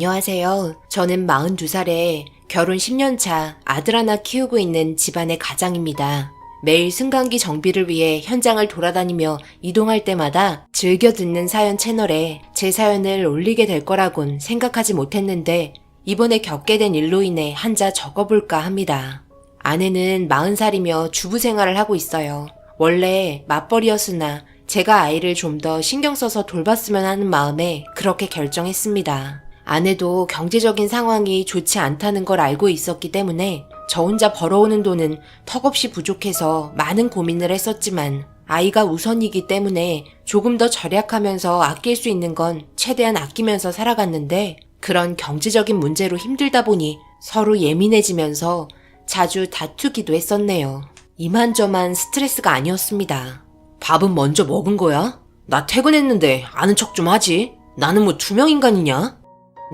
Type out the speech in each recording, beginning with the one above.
안녕하세요. 저는 42살에 결혼 10년 차 아들 하나 키우고 있는 집안의 가장입니다. 매일 승강기 정비를 위해 현장을 돌아다니며 이동할 때마다 즐겨 듣는 사연 채널에 제 사연을 올리게 될 거라곤 생각하지 못했는데 이번에 겪게 된 일로 인해 한자 적어볼까 합니다. 아내는 40살이며 주부 생활을 하고 있어요. 원래 맞벌이였으나 제가 아이를 좀 더 신경 써서 돌봤으면 하는 마음에 그렇게 결정했습니다. 아내도 경제적인 상황이 좋지 않다는 걸 알고 있었기 때문에 저 혼자 벌어오는 돈은 턱없이 부족해서 많은 고민을 했었지만 아이가 우선이기 때문에 조금 더 절약하면서 아낄 수 있는 건 최대한 아끼면서 살아갔는데 그런 경제적인 문제로 힘들다 보니 서로 예민해지면서 자주 다투기도 했었네요. 이만저만 스트레스가 아니었습니다. 밥은 먼저 먹은 거야? 나 퇴근했는데 아는 척 좀 하지. 나는 뭐 투명인간이냐?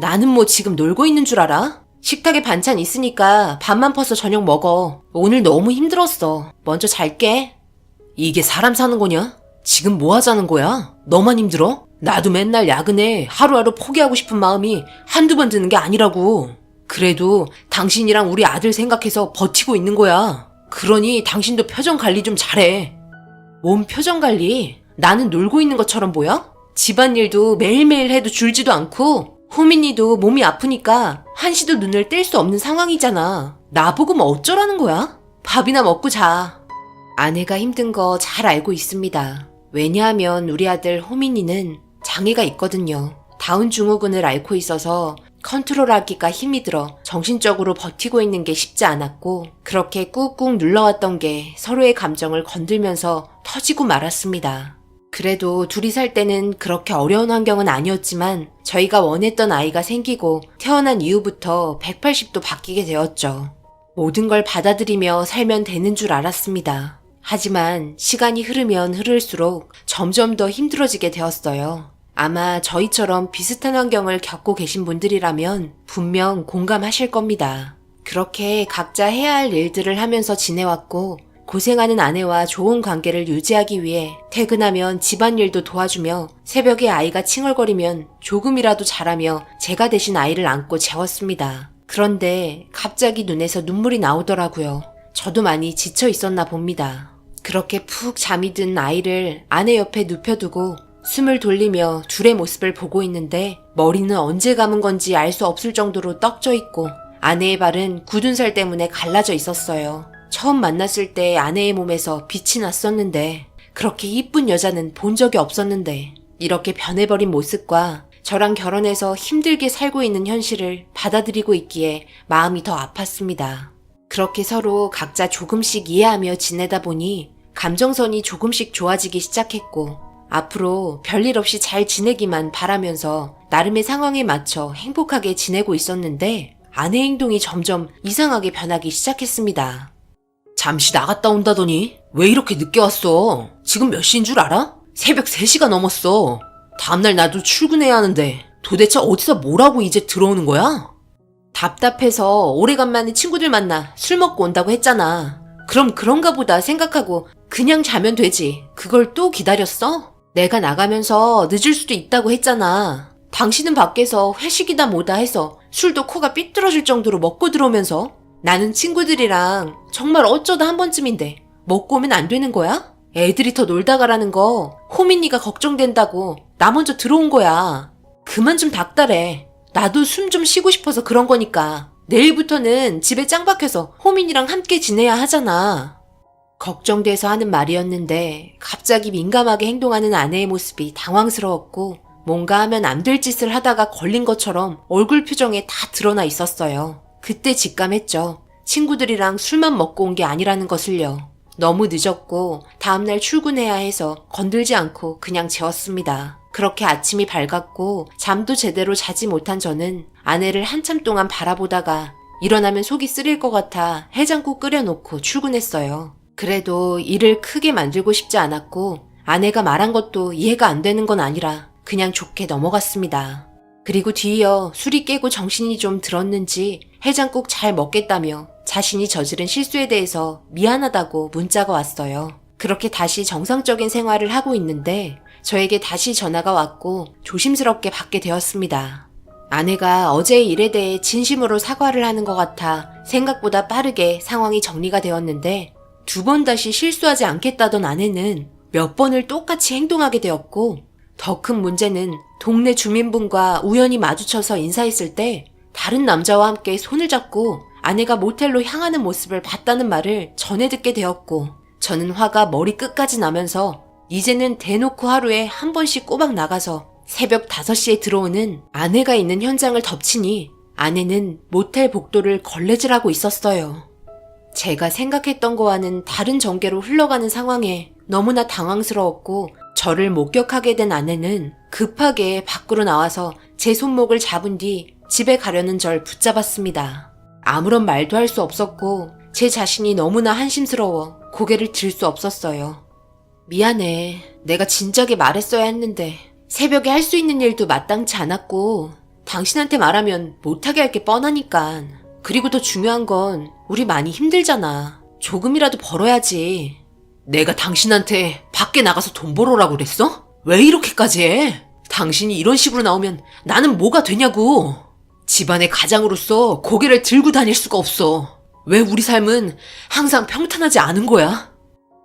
나는 뭐 지금 놀고 있는 줄 알아? 식탁에 반찬 있으니까 밥만 퍼서 저녁 먹어. 오늘 너무 힘들었어. 먼저 잘게. 이게 사람 사는 거냐? 지금 뭐 하자는 거야? 너만 힘들어? 나도 맨날 야근에 하루하루 포기하고 싶은 마음이 한두 번 드는 게 아니라고. 그래도 당신이랑 우리 아들 생각해서 버티고 있는 거야. 그러니 당신도 표정 관리 좀 잘해. 뭔 표정 관리? 나는 놀고 있는 것처럼 보여? 집안일도 매일매일 해도 줄지도 않고 호민이도 몸이 아프니까 한시도 눈을 뗄 수 없는 상황이잖아. 나보고 뭐 어쩌라는 거야? 밥이나 먹고 자. 아내가 힘든 거 잘 알고 있습니다. 왜냐하면 우리 아들 호민이는 장애가 있거든요. 다운 증후군을 앓고 있어서 컨트롤하기가 힘이 들어 정신적으로 버티고 있는 게 쉽지 않았고 그렇게 꾹꾹 눌러왔던 게 서로의 감정을 건들면서 터지고 말았습니다. 그래도 둘이 살 때는 그렇게 어려운 환경은 아니었지만 저희가 원했던 아이가 생기고 태어난 이후부터 180도 바뀌게 되었죠. 모든 걸 받아들이며 살면 되는 줄 알았습니다. 하지만 시간이 흐르면 흐를수록 점점 더 힘들어지게 되었어요. 아마 저희처럼 비슷한 환경을 겪고 계신 분들이라면 분명 공감하실 겁니다. 그렇게 각자 해야 할 일들을 하면서 지내왔고 고생하는 아내와 좋은 관계를 유지하기 위해 퇴근하면 집안일도 도와주며 새벽에 아이가 칭얼거리면 조금이라도 자라며 제가 대신 아이를 안고 재웠습니다. 그런데 갑자기 눈에서 눈물이 나오더라고요. 저도 많이 지쳐 있었나 봅니다. 그렇게 푹 잠이 든 아이를 아내 옆에 눕혀두고 숨을 돌리며 둘의 모습을 보고 있는데 머리는 언제 감은 건지 알 수 없을 정도로 떡져 있고 아내의 발은 굳은 살 때문에 갈라져 있었어요. 처음 만났을 때 아내의 몸에서 빛이 났었는데 그렇게 이쁜 여자는 본 적이 없었는데 이렇게 변해버린 모습과 저랑 결혼해서 힘들게 살고 있는 현실을 받아들이고 있기에 마음이 더 아팠습니다. 그렇게 서로 각자 조금씩 이해하며 지내다 보니 감정선이 조금씩 좋아지기 시작했고 앞으로 별일 없이 잘 지내기만 바라면서 나름의 상황에 맞춰 행복하게 지내고 있었는데 아내 행동이 점점 이상하게 변하기 시작했습니다. 잠시 나갔다 온다더니 왜 이렇게 늦게 왔어? 지금 몇 시인 줄 알아? 새벽 3시가 넘었어. 다음날 나도 출근해야 하는데 도대체 어디서 뭐라고 이제 들어오는 거야? 답답해서 오래간만에 친구들 만나 술 먹고 온다고 했잖아. 그럼 그런가 보다 생각하고 그냥 자면 되지. 그걸 또 기다렸어? 내가 나가면서 늦을 수도 있다고 했잖아. 당신은 밖에서 회식이다 뭐다 해서 술도 코가 삐뚤어질 정도로 먹고 들어오면서 나는 친구들이랑 정말 어쩌다 한 번쯤인데 먹고 오면 안 되는 거야? 애들이 더 놀다 가라는 거 호민이가 걱정된다고 나 먼저 들어온 거야. 그만 좀 닥달해. 나도 숨 좀 쉬고 싶어서 그런 거니까. 내일부터는 집에 짱 박혀서 호민이랑 함께 지내야 하잖아. 걱정돼서 하는 말이었는데 갑자기 민감하게 행동하는 아내의 모습이 당황스러웠고 뭔가 하면 안 될 짓을 하다가 걸린 것처럼 얼굴 표정에 다 드러나 있었어요. 그때 직감했죠. 친구들이랑 술만 먹고 온 게 아니라는 것을요. 너무 늦었고 다음날 출근해야 해서 건들지 않고 그냥 재웠습니다. 그렇게 아침이 밝았고 잠도 제대로 자지 못한 저는 아내를 한참 동안 바라보다가 일어나면 속이 쓰릴 것 같아 해장국 끓여놓고 출근했어요. 그래도 일을 크게 만들고 싶지 않았고 아내가 말한 것도 이해가 안 되는 건 아니라 그냥 좋게 넘어갔습니다. 그리고 뒤이어 술이 깨고 정신이 좀 들었는지 해장국 잘 먹겠다며 자신이 저지른 실수에 대해서 미안하다고 문자가 왔어요. 그렇게 다시 정상적인 생활을 하고 있는데 저에게 다시 전화가 왔고 조심스럽게 받게 되었습니다. 아내가 어제의 일에 대해 진심으로 사과를 하는 것 같아 생각보다 빠르게 상황이 정리가 되었는데 2번 다시 실수하지 않겠다던 아내는 몇 번을 똑같이 행동하게 되었고 더 큰 문제는 동네 주민분과 우연히 마주쳐서 인사했을 때 다른 남자와 함께 손을 잡고 아내가 모텔로 향하는 모습을 봤다는 말을 전해 듣게 되었고 저는 화가 머리 끝까지 나면서 이제는 대놓고 하루에 한 번씩 꼬박 나가서 새벽 5시에 들어오는 아내가 있는 현장을 덮치니 아내는 모텔 복도를 걸레질하고 있었어요. 제가 생각했던 거와는 다른 전개로 흘러가는 상황에 너무나 당황스러웠고 저를 목격하게 된 아내는 급하게 밖으로 나와서 제 손목을 잡은 뒤 집에 가려는 절 붙잡았습니다. 아무런 말도 할 수 없었고 제 자신이 너무나 한심스러워 고개를 들 수 없었어요. 미안해. 내가 진작에 말했어야 했는데 새벽에 할 수 있는 일도 마땅치 않았고 당신한테 말하면 못하게 할 게 뻔하니까. 그리고 더 중요한 건 우리 많이 힘들잖아. 조금이라도 벌어야지. 내가 당신한테 밖에 나가서 돈 벌어라고 그랬어? 왜 이렇게까지 해? 당신이 이런 식으로 나오면 나는 뭐가 되냐고. 집안의 가장으로서 고개를 들고 다닐 수가 없어. 왜 우리 삶은 항상 평탄하지 않은 거야?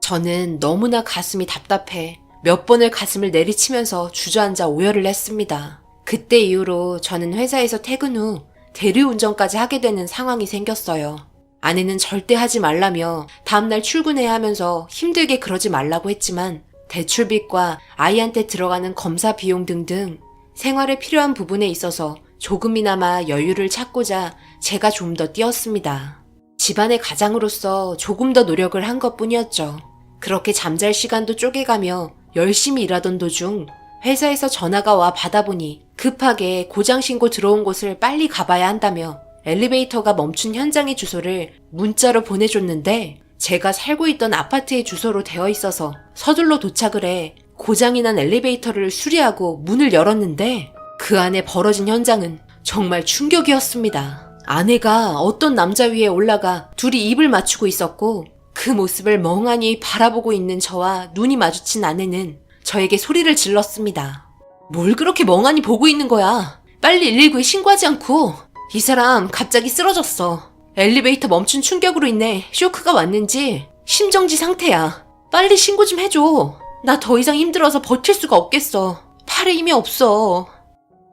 저는 너무나 가슴이 답답해 몇 번을 가슴을 내리치면서 주저앉아 오열을 했습니다. 그때 이후로 저는 회사에서 퇴근 후 대리운전까지 하게 되는 상황이 생겼어요. 아내는 절대 하지 말라며 다음날 출근해야 하면서 힘들게 그러지 말라고 했지만 대출빚과 아이한테 들어가는 검사 비용 등등 생활에 필요한 부분에 있어서 조금이나마 여유를 찾고자 제가 좀 더 뛰었습니다. 집안의 가장으로서 조금 더 노력을 한 것뿐이었죠. 그렇게 잠잘 시간도 쪼개가며 열심히 일하던 도중 회사에서 전화가 와 받아보니 급하게 고장신고 들어온 곳을 빨리 가봐야 한다며 엘리베이터가 멈춘 현장의 주소를 문자로 보내줬는데 제가 살고 있던 아파트의 주소로 되어 있어서 서둘러 도착을 해 고장이 난 엘리베이터를 수리하고 문을 열었는데 그 안에 벌어진 현장은 정말 충격이었습니다. 아내가 어떤 남자 위에 올라가 둘이 입을 맞추고 있었고 그 모습을 멍하니 바라보고 있는 저와 눈이 마주친 아내는 저에게 소리를 질렀습니다. 뭘 그렇게 멍하니 보고 있는 거야? 빨리 119에 신고하지 않고. 이 사람 갑자기 쓰러졌어. 엘리베이터 멈춘 충격으로 인해 쇼크가 왔는지 심정지 상태야. 빨리 신고 좀 해줘. 나 더 이상 힘들어서 버틸 수가 없겠어. 팔에 힘이 없어.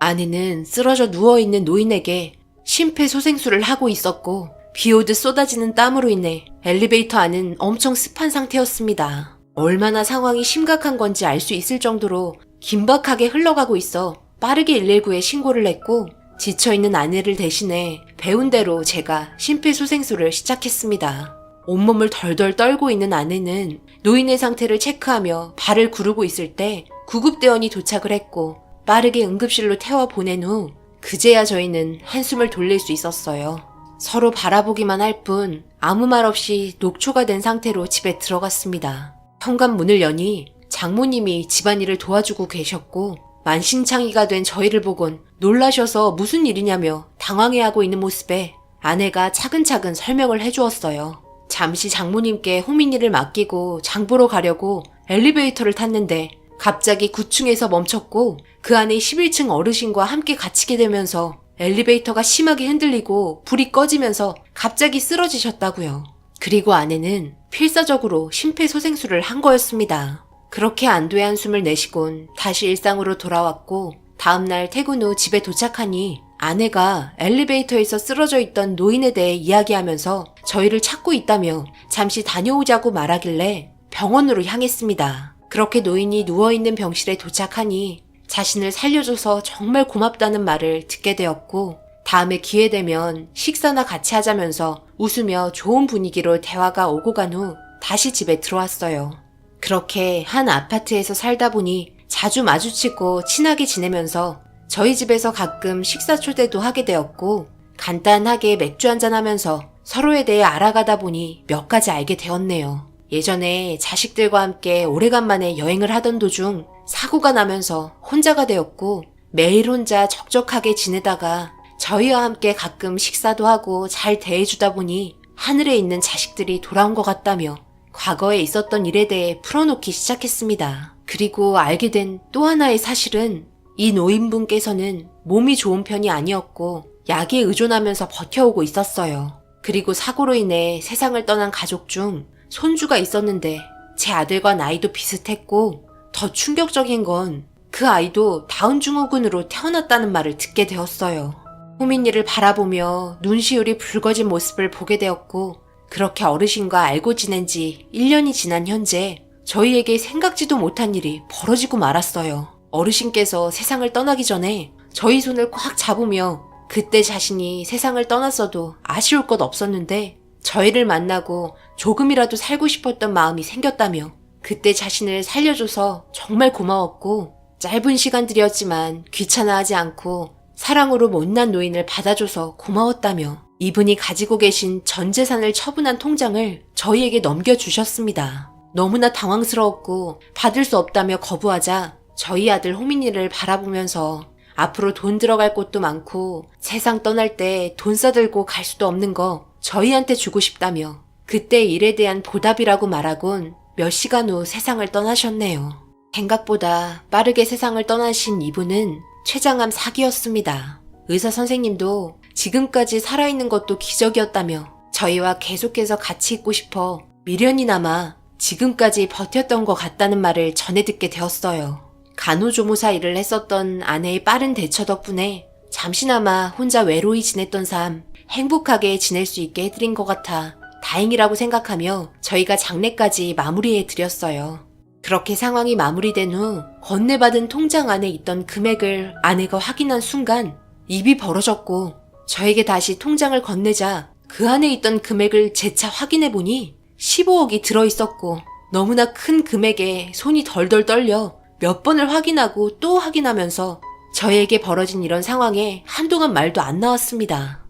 아내는 쓰러져 누워있는 노인에게 심폐소생술을 하고 있었고 비오듯 쏟아지는 땀으로 인해 엘리베이터 안은 엄청 습한 상태였습니다. 얼마나 상황이 심각한 건지 알 수 있을 정도로 긴박하게 흘러가고 있어 빠르게 119에 신고를 했고 지쳐있는 아내를 대신해 배운 대로 제가 심폐소생술을 시작했습니다. 온몸을 덜덜 떨고 있는 아내는 노인의 상태를 체크하며 발을 구르고 있을 때 구급대원이 도착을 했고 빠르게 응급실로 태워 보낸 후 그제야 저희는 한숨을 돌릴 수 있었어요. 서로 바라보기만 할 뿐 아무 말 없이 녹초가 된 상태로 집에 들어갔습니다. 현관문을 여니 장모님이 집안일을 도와주고 계셨고 만신창이가 된 저희를 보곤 놀라셔서 무슨 일이냐며 당황해하고 있는 모습에 아내가 차근차근 설명을 해주었어요. 잠시 장모님께 호민일을 맡기고 장보러 가려고 엘리베이터를 탔는데 갑자기 9층에서 멈췄고 그 안에 11층 어르신과 함께 갇히게 되면서 엘리베이터가 심하게 흔들리고 불이 꺼지면서 갑자기 쓰러지셨다고요. 그리고 아내는 필사적으로 심폐소생술을 한 거였습니다. 그렇게 안도의 한숨을 내쉬곤 다시 일상으로 돌아왔고 다음날 퇴근 후 집에 도착하니 아내가 엘리베이터에서 쓰러져 있던 노인에 대해 이야기하면서 저희를 찾고 있다며 잠시 다녀오자고 말하길래 병원으로 향했습니다. 그렇게 노인이 누워있는 병실에 도착하니 자신을 살려줘서 정말 고맙다는 말을 듣게 되었고 다음에 기회 되면 식사나 같이 하자면서 웃으며 좋은 분위기로 대화가 오고 간 후 다시 집에 들어왔어요. 그렇게 한 아파트에서 살다 보니 자주 마주치고 친하게 지내면서 저희 집에서 가끔 식사 초대도 하게 되었고 간단하게 맥주 한잔 하면서 서로에 대해 알아가다 보니 몇 가지 알게 되었네요. 예전에 자식들과 함께 오래간만에 여행을 하던 도중 사고가 나면서 혼자가 되었고 매일 혼자 적적하게 지내다가 저희와 함께 가끔 식사도 하고 잘 대해주다 보니 하늘에 있는 자식들이 돌아온 것 같다며 과거에 있었던 일에 대해 풀어놓기 시작했습니다. 그리고 알게 된 또 하나의 사실은 이 노인분께서는 몸이 좋은 편이 아니었고 약에 의존하면서 버텨오고 있었어요. 그리고 사고로 인해 세상을 떠난 가족 중 손주가 있었는데 제 아들과 나이도 비슷했고 더 충격적인 건 그 아이도 다운 증후군으로 태어났다는 말을 듣게 되었어요. 호민이를 바라보며 눈시울이 붉어진 모습을 보게 되었고 그렇게 어르신과 알고 지낸 지 1년이 지난 현재 저희에게 생각지도 못한 일이 벌어지고 말았어요. 어르신께서 세상을 떠나기 전에 저희 손을 꽉 잡으며 그때 자신이 세상을 떠났어도 아쉬울 것 없었는데 저희를 만나고 조금이라도 살고 싶었던 마음이 생겼다며 그때 자신을 살려줘서 정말 고마웠고 짧은 시간들이었지만 귀찮아하지 않고 사랑으로 못난 노인을 받아줘서 고마웠다며 이분이 가지고 계신 전 재산을 처분한 통장을 저희에게 넘겨주셨습니다. 너무나 당황스러웠고 받을 수 없다며 거부하자 저희 아들 호민이를 바라보면서 앞으로 돈 들어갈 곳도 많고 세상 떠날 때 돈 써들고 갈 수도 없는 거 저희한테 주고 싶다며 그때 일에 대한 보답이라고 말하곤 몇 시간 후 세상을 떠나셨네요. 생각보다 빠르게 세상을 떠나신 이분은 췌장암 4기였습니다. 의사 선생님도 지금까지 살아있는 것도 기적이었다며 저희와 계속해서 같이 있고 싶어 미련이나마 지금까지 버텼던 것 같다는 말을 전해 듣게 되었어요. 간호조무사 일을 했었던 아내의 빠른 대처 덕분에 잠시나마 혼자 외로이 지냈던 삶 행복하게 지낼 수 있게 해드린 것 같아 다행이라고 생각하며 저희가 장례까지 마무리해 드렸어요. 그렇게 상황이 마무리된 후 건네받은 통장 안에 있던 금액을 아내가 확인한 순간 입이 벌어졌고 저에게 다시 통장을 건네자 그 안에 있던 금액을 재차 확인해보니 15억이 들어있었고 너무나 큰 금액에 손이 덜덜 떨려 몇 번을 확인하고 또 확인하면서 저에게 벌어진 이런 상황에 한동안 말도 안 나왔습니다.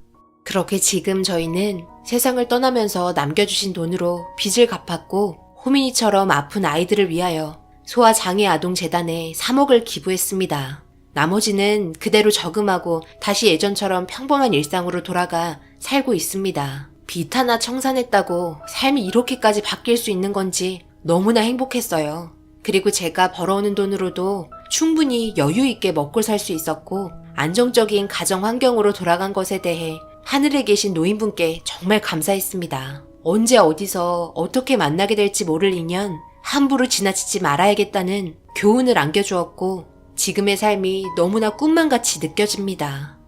그렇게 지금 저희는 세상을 떠나면서 남겨주신 돈으로 빚을 갚았고 호민이처럼 아픈 아이들을 위하여 소아장애아동재단에 3억을 기부했습니다. 나머지는 그대로 저금하고 다시 예전처럼 평범한 일상으로 돌아가 살고 있습니다. 빚 하나 청산했다고 삶이 이렇게까지 바뀔 수 있는 건지 너무나 행복했어요. 그리고 제가 벌어오는 돈으로도 충분히 여유 있게 먹고 살 수 있었고 안정적인 가정 환경으로 돌아간 것에 대해 하늘에 계신 노인분께 정말 감사했습니다. 언제 어디서 어떻게 만나게 될지 모를 인연 함부로 지나치지 말아야겠다는 교훈을 안겨주었고 지금의 삶이 너무나 꿈만 같이 느껴집니다.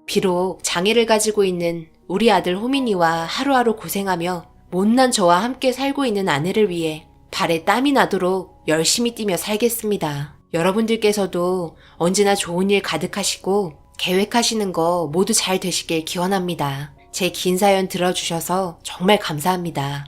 비록 장애를 가지고 있는 우리 아들 호민이와 하루하루 고생하며 못난 저와 함께 살고 있는 아내를 위해 발에 땀이 나도록 열심히 뛰며 살겠습니다. 여러분들께서도 언제나 좋은 일 가득하시고 계획하시는 거 모두 잘 되시길 기원합니다. 제 긴 사연 들어주셔서 정말 감사합니다.